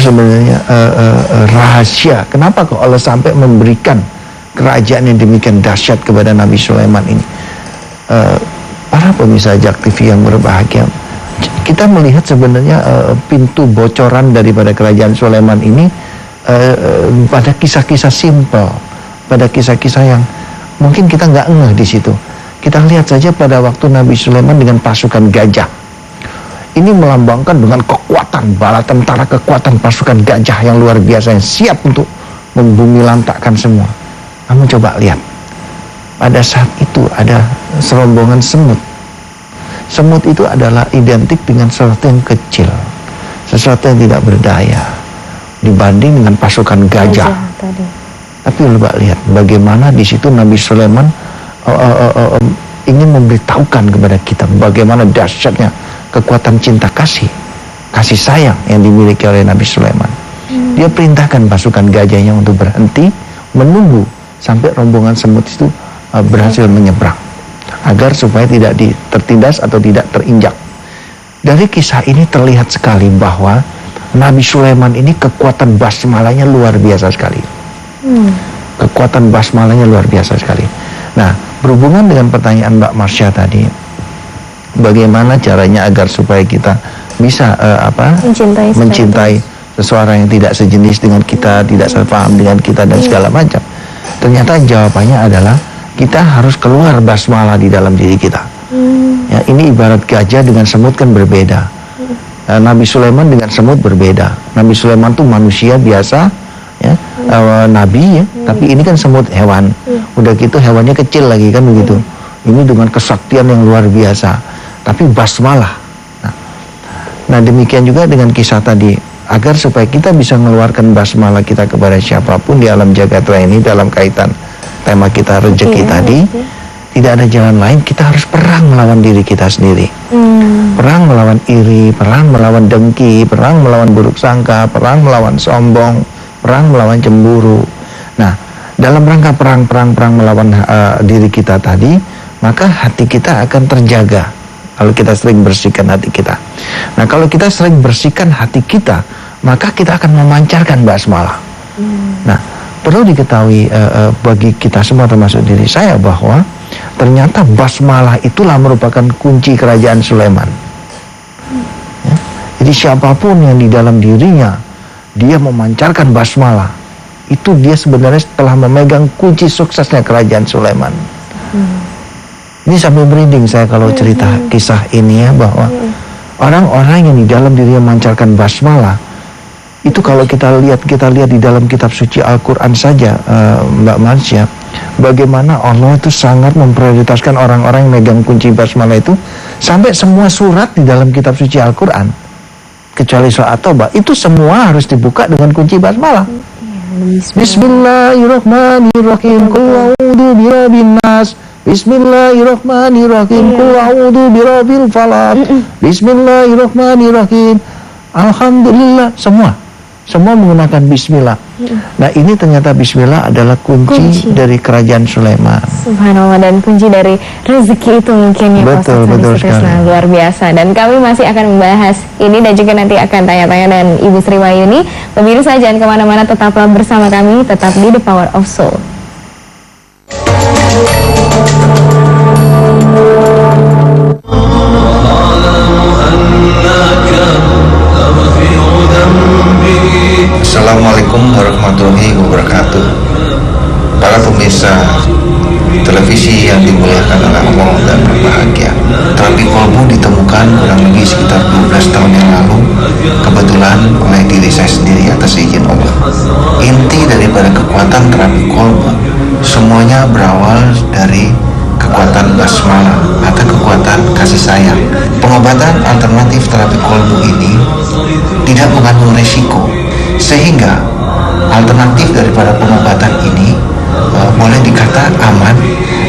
sebenarnya rahasia kenapa kok Allah sampai memberikan kerajaan yang demikian dahsyat kepada Nabi Sulaiman ini. Para pemirsa Jak TV yang berbahagia, kita melihat sebenarnya pintu bocoran daripada kerajaan Sulaiman ini pada kisah-kisah simpel, pada kisah-kisah yang mungkin kita nggak ngeh di situ. Kita lihat saja pada waktu Nabi Sulaiman dengan pasukan gajah. Ini melambangkan dengan kekuatan bala tentara, kekuatan pasukan gajah yang luar biasa yang siap untuk membumi lantakkan semua. Kamu coba lihat, pada saat itu ada serombongan semut. Semut itu adalah identik dengan sesuatu yang kecil, sesuatu yang tidak berdaya dibanding dengan pasukan gajah. Tapi coba lihat bagaimana di situ Nabi Sulaiman ingin memberitahukan kepada kita bagaimana dahsyatnya kekuatan cinta kasih sayang yang dimiliki oleh Nabi Sulaiman. Dia perintahkan pasukan gajahnya untuk berhenti menunggu sampai rombongan semut itu berhasil menyeberang, agar supaya tidak tertindas atau tidak terinjak. Dari kisah ini terlihat sekali bahwa Nabi Sulaiman ini kekuatan basmalanya luar biasa sekali. Kekuatan basmalanya luar biasa sekali. Nah, berhubungan dengan pertanyaan Mbak Marsha tadi, bagaimana caranya agar supaya kita bisa mencintai seseorang yang tidak sejenis dengan kita, tidak sepaham dengan kita dan segala macam. Ternyata jawabannya adalah kita harus keluar basmalah di dalam diri kita. Ya, ini ibarat gajah dengan semut kan berbeda. Nabi Sulaiman dengan semut berbeda. Nabi Sulaiman tuh manusia biasa, ya, nabi ya, tapi ini kan semut hewan. Udah gitu hewannya kecil lagi kan begitu. Ini dengan kesaktian yang luar biasa, tapi basmalah. Nah demikian juga dengan kisah tadi, agar supaya kita bisa mengeluarkan basmalah kita kepada siapapun di alam jagat raya ini dalam kaitan tema kita rezeki tadi, tidak ada jalan lain, kita harus perang melawan diri kita sendiri. Perang melawan iri, perang melawan dengki, perang melawan buruk sangka, perang melawan sombong, perang melawan cemburu. Nah, dalam rangka perang melawan diri kita tadi, maka hati kita akan terjaga kalau kita sering bersihkan hati kita. Nah, kalau kita sering bersihkan hati kita, maka kita akan memancarkan basmalah. Nah, perlu diketahui bagi kita semua termasuk diri saya bahwa ternyata basmalah itulah merupakan kunci kerajaan Sulaiman. Ya, jadi siapapun yang di dalam dirinya dia memancarkan basmalah, itu dia sebenarnya telah memegang kunci suksesnya kerajaan Sulaiman. Ini sambil merinding saya kalau cerita kisah ini ya, bahwa orang-orang yang di dalam dirinya memancarkan basmalah itu kalau kita lihat di dalam kitab suci Al-Quran saja, Mbak Marsha, bagaimana Allah itu sangat memprioritaskan orang-orang yang megang kunci basmalah itu, sampai semua surat di dalam kitab suci Al-Quran kecuali surah At-Taubah itu semua harus dibuka dengan kunci basmalah. Bismillahirrahmanirrahim. Qul a'udzu birabbin nas. Bismillahirrahmanirrahim. Qul a'udzu birabbil falaq. Bismillahirrahmanirrahim. Alhamdulillah, semua menggunakan bismillah. Nah, ini ternyata bismillah adalah kunci dari kerajaan Sulaiman. Subhanallah, dan kunci dari rezeki itu mungkin ya, betul sekali. Luar biasa. Dan kami masih akan membahas ini dan juga nanti akan tanya-tanya dengan Ibu Sri Wahyuni. Pemirsa jangan kemana-mana, tetaplah bersama kami, tetap di The Power of Soul. Assalamualaikum warahmatullahi wabarakatuh. Para pemirsa televisi yang dimuliakan oleh Allah dan berbahagia, terapi kolbu ditemukan kurang lebih sekitar 12 tahun yang lalu, kebetulan oleh diri saya sendiri atas izin Allah. Inti daripada kekuatan terapi kolbu semuanya berawal dari kekuatan basmalah atau kekuatan kasih sayang. Pengobatan alternatif terapi kolbu ini tidak mengandung resiko, sehingga alternatif daripada pengobatan ini boleh dikata aman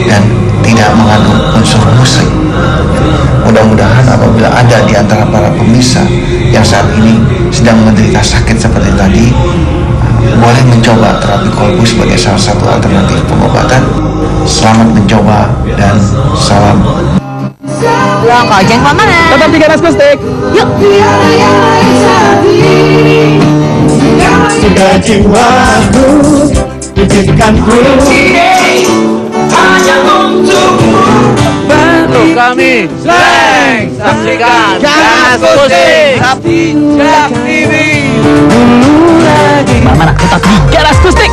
dan tidak mengandung unsur musrik. Mudah-mudahan apabila ada di antara para pemirsa yang saat ini sedang menderita sakit seperti tadi, boleh mencoba terapi kolbu sebagai salah satu alternatif pengobatan. Selamat mencoba dan salam. Loh, kok jangan kemana? Tetap 3 nasi steak. Yuk. jiwaku, izinkanku hanya untukmu. Bantu kami, Slang, saksikan Gas Akustik Jak TV. Mana tetap di Gas Akustik.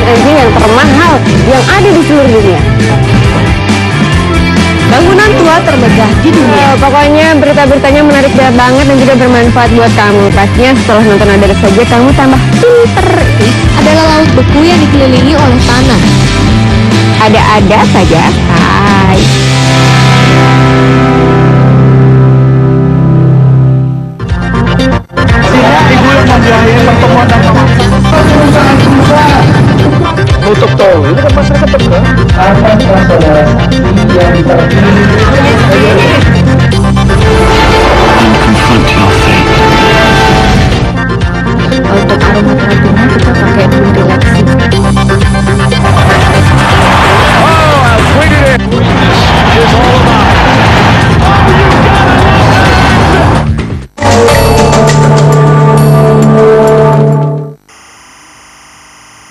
Ranking yang termahal yang ada di seluruh dunia. Bangunan tua termegah di dunia. Pokoknya berita-beritanya menarik banget dan juga bermanfaat buat kamu. Pastinya setelah nonton Ada Saja kamu tambah pinter. Adalah laut beku yang dikelilingi oleh tanah. Ada-ada saja. Hai. Nutup tol, ini kan masyarakat terbuka. Untuk aroma terapinya kita pakai bumbu relaxing.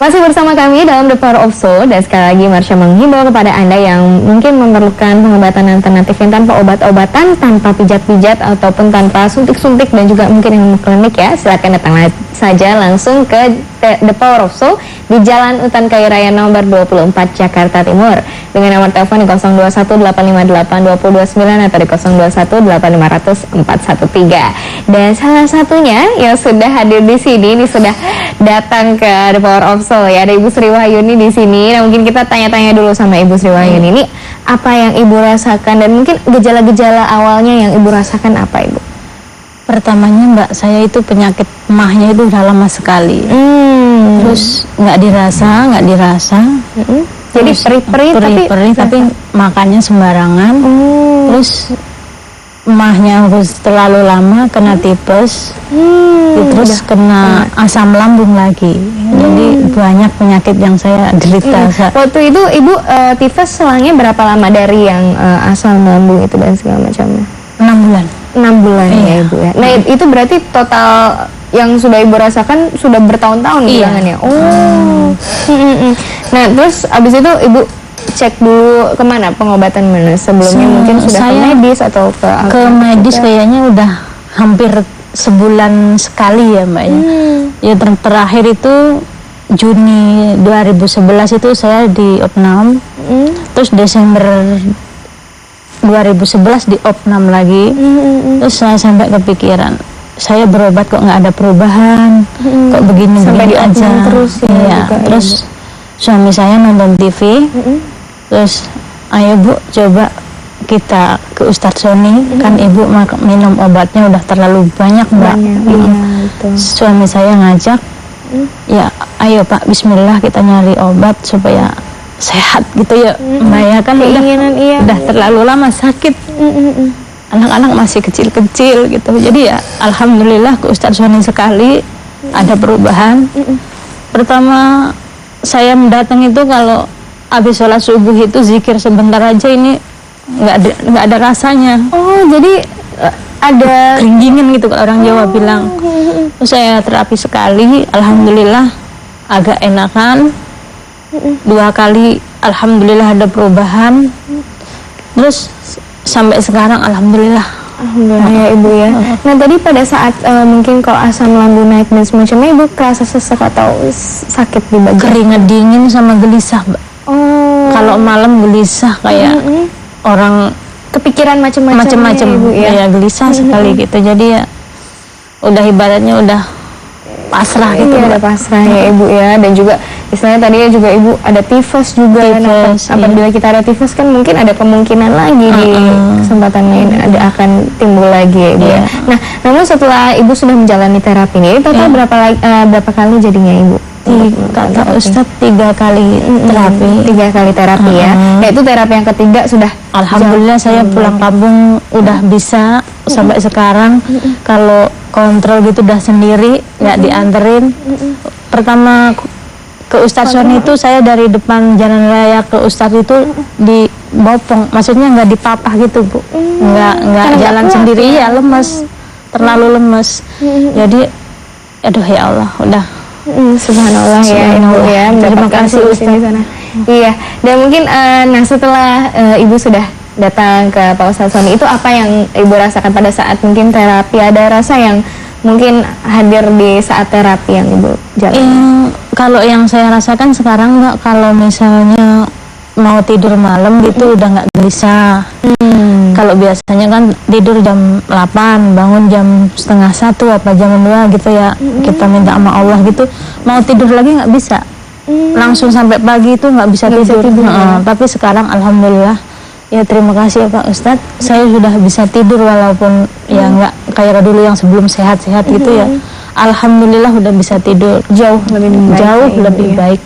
Masih bersama kami dalam The Power of Soul, dan sekali lagi Marsha menghimbau kepada Anda yang mungkin memerlukan pengobatan alternatif yang tanpa obat-obatan, tanpa pijat-pijat ataupun tanpa suntik-suntik dan juga mungkin yang klinik ya, silakan datang saja langsung ke The Power of Soul di Jalan Utan Kayu Raya nomor 24 Jakarta Timur dengan nomor telepon di 0218582029 atau di 0218500413. Dan salah satunya yang sudah hadir di sini ini sudah datang ke The Power of Soul ya, ada Ibu Sri Wahyuni di sini. Nah, mungkin kita tanya-tanya dulu sama Ibu Sri Wahyuni ini apa yang Ibu rasakan dan mungkin gejala-gejala awalnya yang Ibu rasakan apa, Ibu? Pertamanya Mbak, saya itu penyakit emahnya itu udah lama sekali. Terus nggak dirasa. Jadi perih-perih tapi makannya sembarangan. Terus emahnya harus terlalu lama, kena tipes, terus kena asam lambung lagi. Jadi banyak penyakit yang saya derita. Waktu itu Ibu tifus selangnya berapa lama dari yang asam lambung itu dan segala macamnya? 6 bulan. 6 bulan ya Ibu ya. Nah itu berarti total yang sudah Ibu rasakan sudah bertahun-tahun bilangannya. Nah terus abis itu Ibu cek dulu kemana, pengobatan mana sebelumnya? Mungkin sudah ke medis atau ke medis kayaknya udah hampir sebulan sekali ya Mbak ya. Terakhir itu Juni 2011 itu saya di opnam. Terus Desember 2011 di opnam lagi. Terus saya sampai kepikiran, saya berobat kok nggak ada perubahan, kok begini-begini aja terus ya. Terus suami saya nonton TV, terus ayo Bu coba kita ke Ustadz Sony, kan Ibu minum obatnya udah terlalu banyak Mbak. Suami saya ngajak, ya ayo Pak, bismillah kita nyari obat supaya sehat gitu ya Mbak ya, kan udah terlalu lama sakit, anak-anak masih kecil-kecil gitu. Jadi ya alhamdulillah ke Ustadz Sony sekali ada perubahan. Pertama saya mendatang itu kalau habis sholat subuh itu zikir sebentar aja ini nggak ada rasanya. Oh jadi ada keringingin gitu kalau orang Jawa bilang. Terus saya terapi sekali, alhamdulillah agak enakan. 2 kali alhamdulillah ada perubahan. Terus sampai sekarang alhamdulillah. Alhamdulillah ya Ibu ya. Nah tadi pada saat mungkin kalau asam lambung naik dan semacamnya, Ibu kerasa sesak atau sakit di bagian? Keringat dingin sama gelisah Mbak. Kalau malam gelisah kayak orang kepikiran macam-macam ya, gelisah sekali gitu. Jadi ya udah ibaratnya udah pasrah gitu. Udah pasrah ya Ibu ya. Dan juga istilahnya tadinya juga Ibu ada tifus juga. Apabila kita ada tifus kan mungkin ada kemungkinan lagi di kesempatan lain akan timbul lagi ya Ibu ya. Nah namun setelah Ibu sudah menjalani terapi ini total berapa kali jadinya Ibu? Kata Ustadz 3 kali terapi. 3 kali terapi ya. Nah itu terapi yang ketiga sudah alhamdulillah saya pulang kampung udah bisa sampai sekarang. Kalau kontrol gitu udah sendiri, nggak dianterin. Pertama ke Ustadz Sony itu saya dari depan jalan raya ke Ustadz itu dibopong, maksudnya nggak dipapah gitu Bu, nggak jalan sendiri ya, lemes, terlalu lemes. Jadi aduh ya Allah, udah. Subhanallah ya Ibu ya, Terima kasih Ustaz di sana. Iya, dan mungkin nah setelah Ibu sudah datang ke Pak Ustadz Sony, itu apa yang Ibu rasakan pada saat mungkin terapi? Ada rasa yang mungkin hadir di saat terapi yang Ibu jalani? Kalau yang saya rasakan sekarang Mbak, kalau misalnya mau tidur malam gitu udah nggak gelisah. Kalau biasanya kan tidur jam 8, bangun jam setengah 1 apa jam 2 gitu ya, kita minta sama Allah gitu, mau tidur lagi nggak bisa, langsung sampai pagi itu nggak bisa tidur. Tapi sekarang alhamdulillah ya, terima kasih ya Pak Ustadz, saya sudah bisa tidur walaupun ya nggak kayak dulu yang sebelum sehat-sehat gitu ya. Alhamdulillah udah bisa tidur jauh lebih baik.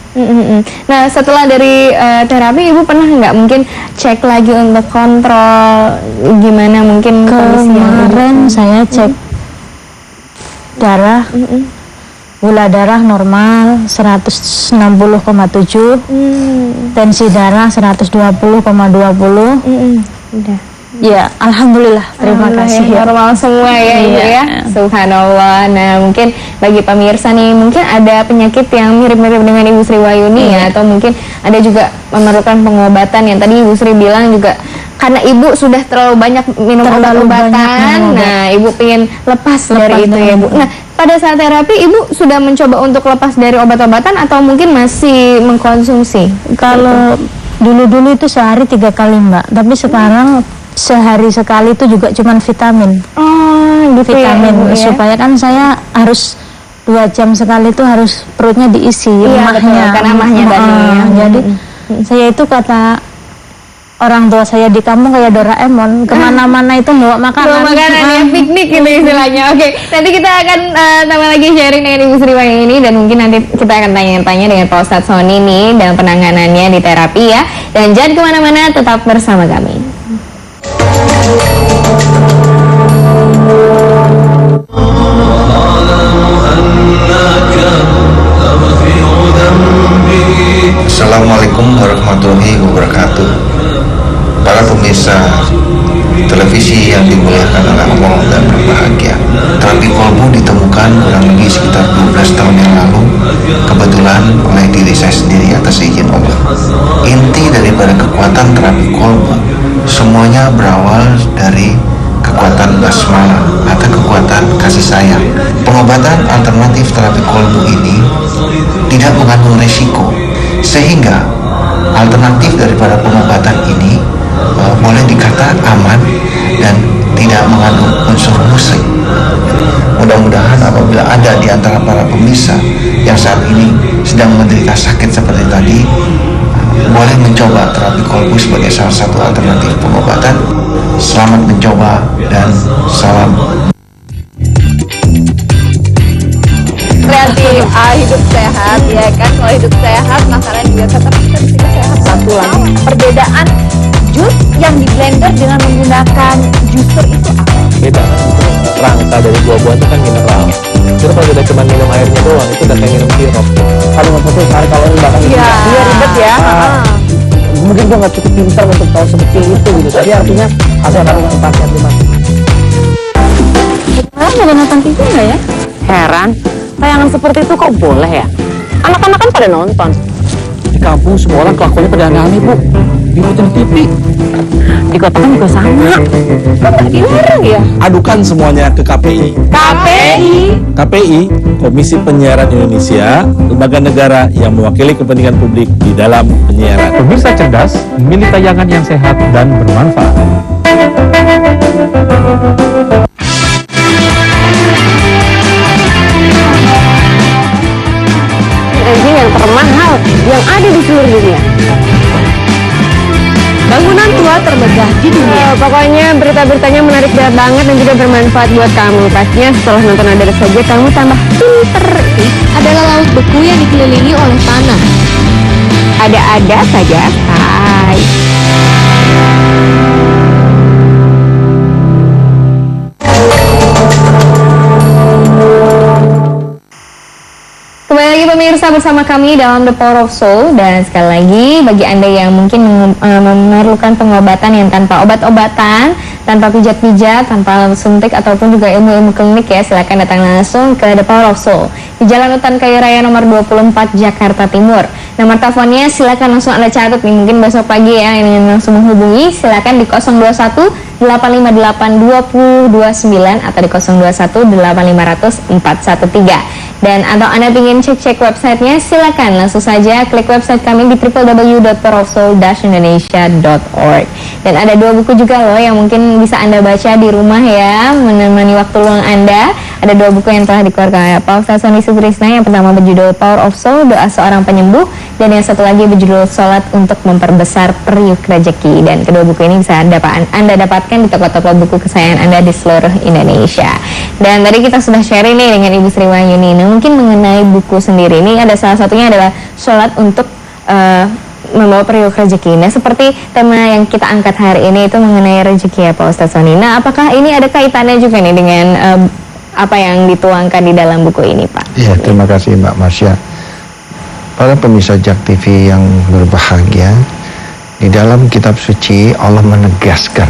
Nah setelah dari terapi, Ibu pernah nggak mungkin cek lagi untuk kontrol gimana mungkin kondisinya? Kemarin saya cek darah, gula darah normal 160,7, tensi darah 120,20. Udah. Ya, alhamdulillah, terima kasih ya. Normal semua ya Ibu ya. Subhanallah. Nah mungkin bagi pemirsa nih, mungkin ada penyakit yang mirip-mirip dengan Ibu Sri Wahyuni ya, atau mungkin ada juga memerlukan pengobatan yang tadi Ibu Sri bilang juga karena Ibu sudah terlalu banyak minum obat-obatan. Nah Ibu pengen lepas dari itu ya Bu. Nah pada saat terapi Ibu sudah mencoba untuk lepas dari obat-obatan atau mungkin masih mengkonsumsi? Kalau dulu-dulu itu sehari 3 kali Mbak, tapi sekarang sehari sekali itu juga cuman vitamin. Gitu Vitamin ya, Ibu, ya? supaya kan saya harus 2 jam sekali itu harus perutnya diisi Betul, karena emahnya tadi ya. Jadi saya itu kata orang tua saya di kampung kayak Doraemon, kemana-mana itu bawa makanan. Bawa makanan ya, piknik gitu istilahnya. Oke, nanti kita akan tambah lagi sharing dengan Ibu Sri Wahyuni ini, dan mungkin nanti kita akan tanya-tanya dengan Pak Ustadz Sony nih dalam penanganannya di terapi ya. Dan jangan kemana-mana, tetap bersama kami. Assalamualaikum warahmatullahi wabarakatuh. Para pemirsa televisi yang dimuliakan oleh Allah dan berbahagia, terapi kolbu ditemukan kurang lebih sekitar 12 tahun yang lalu, kebetulan oleh diri saya sendiri atas izin Allah. Inti daripada kekuatan terapi kolbu semuanya berawal dari kekuatan basmalah atau kekuatan kasih sayang. Pengobatan alternatif terapi kolbu ini tidak mengandung resiko, sehingga alternatif daripada pengobatan ini boleh dikata aman dan tidak mengandung unsur musik. Mudah-mudahan apabila ada di antara para pemirsa yang saat ini sedang menderita sakit seperti tadi, boleh mencoba terapi kolbu sebagai salah satu alternatif pengobatan. Selamat mencoba dan salam. Kreatif hidup sehat ya kan. Kalau hidup sehat makanan juga tetap kita bisa sehat. Satu lagi perbedaan jus yang di blender dengan menggunakan juicer itu apa? Beda. Rangka dari buah-buahan itu kan mineral. Jadi kalau kita cuma minum airnya doang, itu udah kayak minum sirup. Kalau nggak foto sehari kalau ini bahkan Iya ribet ya. mungkin gue nggak cukup pintar untuk tahu seperti itu gitu. Jadi artinya ada kandungan khasiat di mana? Sekarang ada nonton TV nggak ya? Heran, tayangan seperti itu kok boleh ya? Anak-anak kan pada nonton. Di kampung semua orang kelakuannya pada aneh-aneh Bu. Diikutin TV. Di kota kan juga sama. Kok nggak dilarang ya? Adukan semuanya ke KPI. KPI. KPI, Komisi Penyiaran Indonesia, lembaga negara yang mewakili kepentingan publik di dalam penyiaran. Pemirsa cerdas, memilih tayangan yang sehat dan bermanfaat. Ranking yang termahal yang ada di seluruh dunia. Bangunan tua termegah di dunia. Pokoknya berita-beritanya menarik banget dan juga bermanfaat buat kamu. Pastinya setelah nonton Ada Saja kamu tambah pinter. Adalah laut beku yang dikelilingi oleh tanah. Ada-ada saja. Hai. Kembali lagi pemirsa, bersama kami dalam The Power of Soul, dan sekali lagi bagi Anda yang mungkin memerlukan pengobatan yang tanpa obat-obatan, tanpa pijat-pijat, tanpa suntik ataupun juga ilmu-ilmu klinik ya, silakan datang langsung ke The Power of Soul di Jalan Utan Kayu Raya nomor 24 Jakarta Timur. Nomor teleponnya silakan langsung Anda catat nih, mungkin besok pagi ya yang ingin langsung menghubungi, silakan di 021 858 2029 atau di 021 8500 413. Dan atau Anda ingin cek websitenya, silakan langsung saja klik website kami di www.powerofsoul-indonesia.org. Dan ada 2 buku juga loh yang mungkin bisa Anda baca di rumah ya, menemani waktu luang Anda. Ada 2 buku yang telah dikeluarkan oleh Pak Ustadz Sony Sutrisna. Yang pertama berjudul Power of Soul, Doa Seorang Penyembuh, dan yang satu lagi berjudul Salat untuk Memperbesar Periuk Rezeki. Dan kedua buku ini bisa Anda dapatkan di toko-toko buku kesayangan Anda di seluruh Indonesia. Dan tadi kita sudah sharing nih dengan Ibu Sri Wahyuni. Nah, mungkin mengenai buku sendiri ini ada salah satunya adalah Salat untuk membawa periuk rezeki. Nah, seperti tema yang kita angkat hari ini itu mengenai rezeki ya Pak Ustadz Sony. Nah, apakah ini ada kaitannya juga nih dengan apa yang dituangkan di dalam buku ini, Pak? Ya, terima kasih Mbak Marsya. Para pemirsa JAK TV yang berbahagia, di dalam kitab suci Allah menegaskan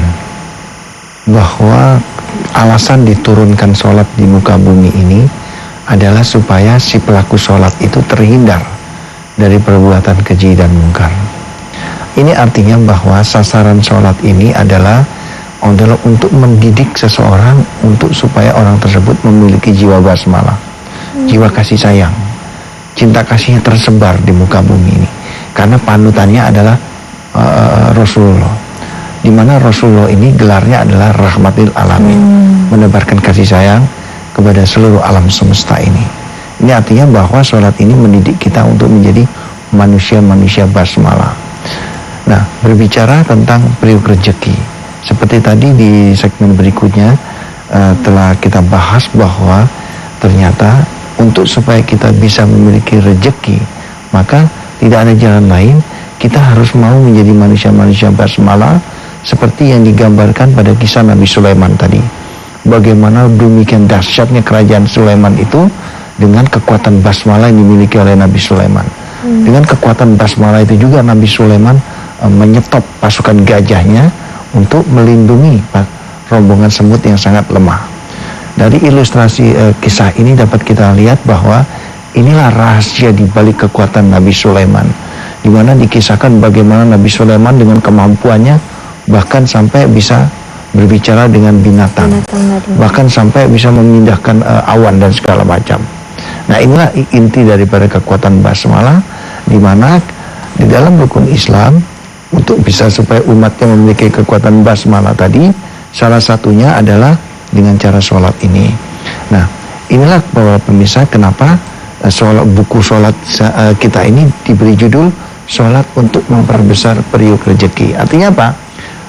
bahwa alasan diturunkan sholat di muka bumi ini adalah supaya si pelaku sholat itu terhindar dari perbuatan keji dan mungkar. Ini artinya bahwa sasaran sholat ini adalah untuk mendidik seseorang untuk supaya orang tersebut memiliki jiwa basmalah, jiwa kasih sayang, cinta kasihnya tersebar di muka bumi ini. Karena panutannya adalah Rasulullah, di mana Rasulullah ini gelarnya adalah rahmatil alamin, menebarkan kasih sayang kepada seluruh alam semesta ini. Ini artinya bahwa sholat ini mendidik kita untuk menjadi manusia-manusia basmalah. Nah, berbicara tentang periuk rezeki, seperti tadi di segmen berikutnya telah kita bahas bahwa ternyata untuk supaya kita bisa memiliki rezeki, maka tidak ada jalan lain, kita harus mau menjadi manusia-manusia basmalah seperti yang digambarkan pada kisah Nabi Sulaiman tadi. Bagaimana demikian dahsyatnya kerajaan Sulaiman itu dengan kekuatan basmalah yang dimiliki oleh Nabi Sulaiman. Dengan kekuatan basmalah itu juga Nabi Sulaiman menyetop pasukan gajahnya untuk melindungi rombongan semut yang sangat lemah. Dari ilustrasi kisah ini dapat kita lihat bahwa inilah rahasia di balik kekuatan Nabi Sulaiman, di mana dikisahkan bagaimana Nabi Sulaiman dengan kemampuannya bahkan sampai bisa berbicara dengan binatang, bahkan sampai bisa memindahkan awan dan segala macam. Nah, inilah inti daripada kekuatan basmalah, di mana di dalam rukun Islam untuk bisa supaya umatnya memiliki kekuatan basmalah tadi, salah satunya adalah dengan cara sholat ini. Nah, inilah para pemirsa kenapa buku sholat kita ini diberi judul Sholat untuk Memperbesar Periuk Rezeki. Artinya apa?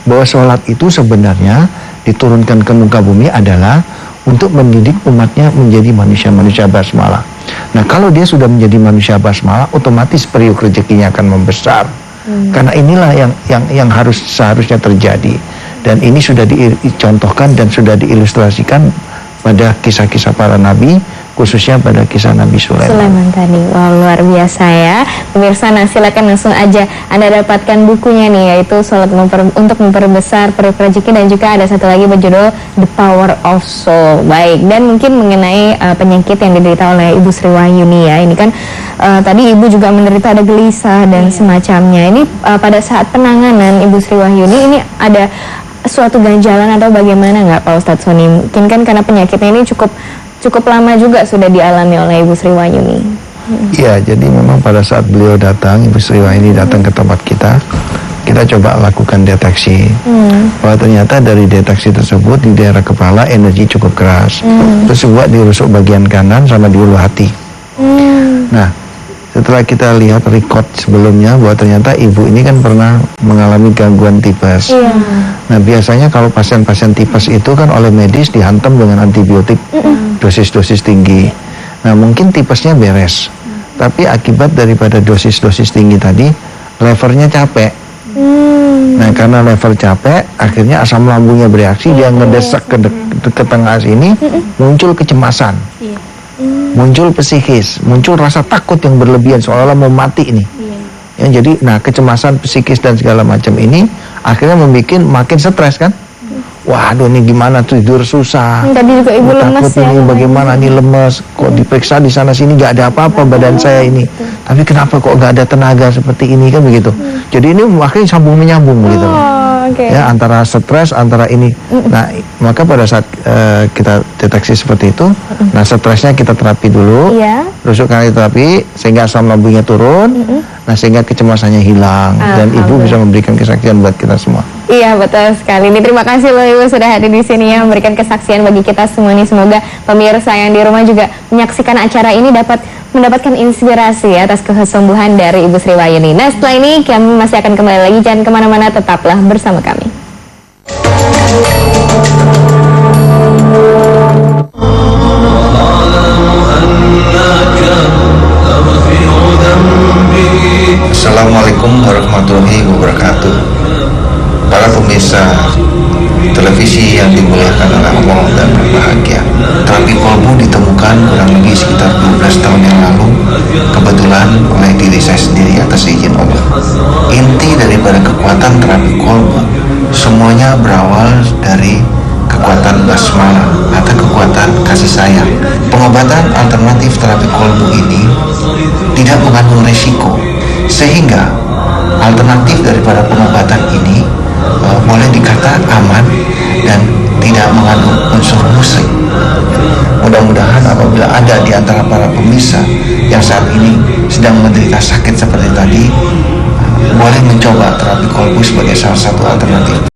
Bahwa sholat itu sebenarnya diturunkan ke muka bumi adalah untuk mendidik umatnya menjadi manusia-manusia basmalah. Nah, kalau dia sudah menjadi manusia basmalah, otomatis periuk rezekinya akan membesar. Karena inilah yang seharusnya terjadi. Dan ini sudah dicontohkan dan sudah diilustrasikan pada kisah-kisah para nabi, khususnya pada kisah Nabi Sulaiman tadi. Wow, luar biasa ya pemirsa. Nah, silakan langsung aja Anda dapatkan bukunya nih, yaitu Salat untuk Memperbesar Periuk Rezeki, dan juga ada satu lagi berjudul The Power of Soul. Baik, dan mungkin mengenai penyakit yang diderita oleh Ibu Sri Wahyuni ya, ini kan tadi Ibu juga menderita ada gelisah dan semacamnya. Ini pada saat penanganan Ibu Sri Wahyuni ini ada suatu ganjalan atau bagaimana nggak Pak Ustadz Sony? Mungkin kan karena penyakitnya ini cukup lama juga sudah dialami oleh Ibu Sri Wahyuni. Ya, jadi memang pada saat beliau datang, Ibu Sri Wahyuni datang ke tempat kita coba lakukan deteksi. Bahwa ternyata dari deteksi tersebut di daerah kepala energi cukup keras. Terus juga di rusuk bagian kanan sama di ulu hati. Nah, setelah kita lihat record sebelumnya bahwa ternyata ibu ini kan pernah mengalami gangguan tipes. Nah, biasanya kalau pasien-pasien tipes itu kan oleh medis dihantam dengan antibiotik dosis-dosis tinggi. Nah, mungkin tipesnya beres, tapi akibat daripada dosis-dosis tinggi tadi, levernya capek. Nah, karena lever capek, akhirnya asam lambungnya bereaksi, dia ngedesak ke tengah sini, muncul kecemasan. muncul psikis, muncul rasa takut yang berlebihan seolah-olah mau mati ini. Ya, jadi, nah kecemasan psikis dan segala macam ini akhirnya membuat makin stres kan? Waduh, ini gimana, tidur susah. Tadi juga ibu lemes takut ya. ini bagaimana, ini lemes. Kok diperiksa di sana sini nggak ada apa-apa badan saya ini. Tapi kenapa kok nggak ada tenaga seperti ini kan begitu? Jadi ini akhirnya sambung menyambung begitu. Ya, antara stres, antara ini. Nah, maka pada saat kita deteksi seperti itu, nah stresnya kita terapi dulu. Rusuk kali terapi sehingga asam lambungnya turun. Nah, sehingga kecemasannya hilang dan ibu bisa memberikan kesaksian buat kita semua. Iya, betul sekali. Ini terima kasih loh Ibu sudah hadir di sini ya, memberikan kesaksian bagi kita semua nih. Semoga pemirsa yang di rumah juga menyaksikan acara ini dapat mendapatkan inspirasi ya, atas kesembuhan dari Ibu Sri Wahyuni. Nah, setelah ini kami masih akan kembali lagi, jangan kemana-mana, tetaplah bersama kami. Assalamualaikum warahmatullahi wabarakatuh. Para pemirsa televisi yang dimuliakan oleh Allah dan berbahagia, terapi kolbu ditemukan kurang lebih sekitar 12 tahun yang lalu, kebetulan oleh diri saya sendiri atas izin Allah. Inti daripada kekuatan terapi kolbu semuanya berawal dari kekuatan basmalah atau kekuatan kasih sayang. Pengobatan alternatif terapi kolbu ini tidak mengandung resiko, sehingga alternatif daripada pengobatan ini boleh dikata aman dan tidak mengandung unsur musrik. Mudah-mudahan apabila ada di antara para pemirsa yang saat ini sedang menderita sakit seperti tadi, boleh mencoba terapi kolbu sebagai salah satu alternatif.